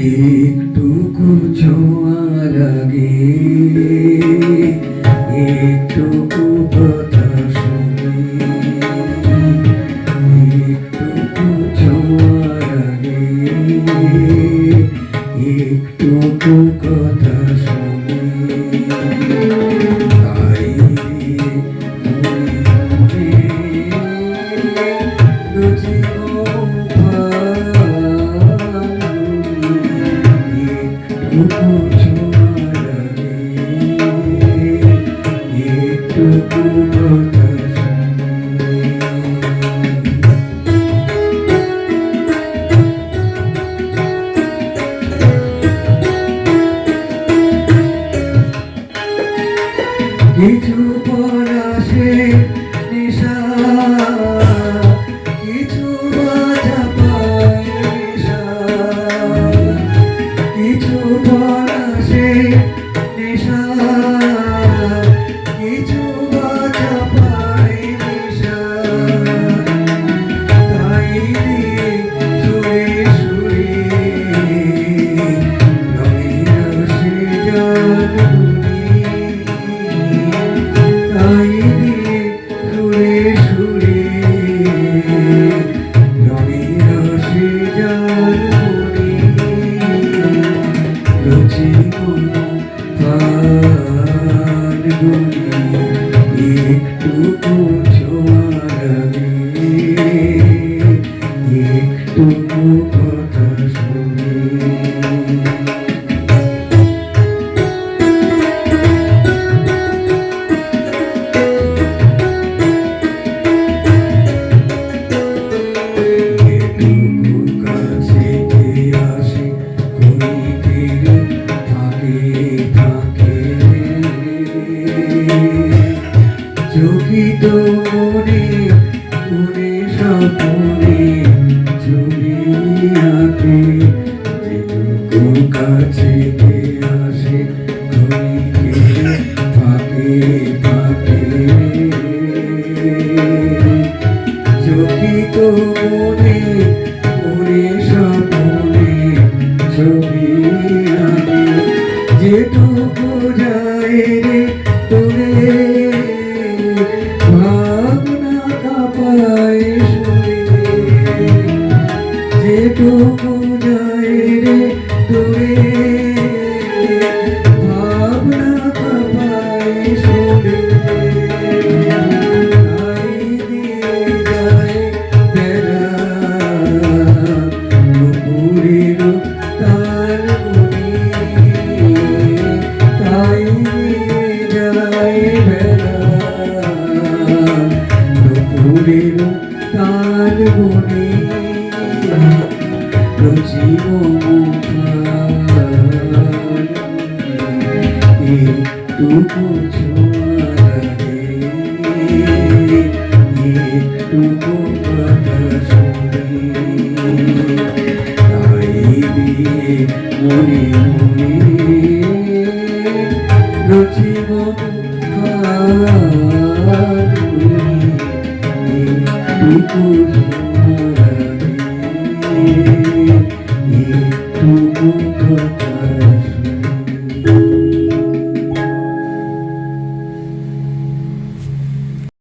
একটুকু ছোঁয়ার আগে একটুকু কথা শুনে, একটুকু ছোঁয়ার আগে একটুকু কথা শুনে, তাই মনে জীবন একটুকু ছোঁয়ার আগে একটুকু কথা কিছু পর আসে নেশা, কিছু বাজা পায় নেশা, কিছু পর আসে নেশা, কিছু বাজা পায় নেশা, তাই সুরে সুরে রঙের সে জাদুনি, তাই সুরে সুরে রঙের সে জাদুনি, রচি কোনো ফাল্গুনি একটুকু ছোঁয়ার আগে একটুকু কথা শুনে। চকিত মনে মনে স্বপ্নে ছবি আঁকে, যেটুকু কাছে আসে ঘড়িতে ফাঁকে ফাঁকে, চকিত মনে মনে স্বপ্নে ছবি আঁকে, যেটুকু যায় রে তোরে ভাবনা কাঁপায় শুনে, যেটুকু যায় রে তোরে ভাবনা কাঁপায় শুনে, তাই দিয়ে যায় বেলা দুপুরের তার গুনি, তাই দিয়ে যায় বেলা দুপুরের তার গুনি, রচিব একটুকু ছোঁয়ার আগে একটুকু কথা শুনে, তাই দিয়ে মনে মনে রচিব একটুকু ছোঁয়ার আগে।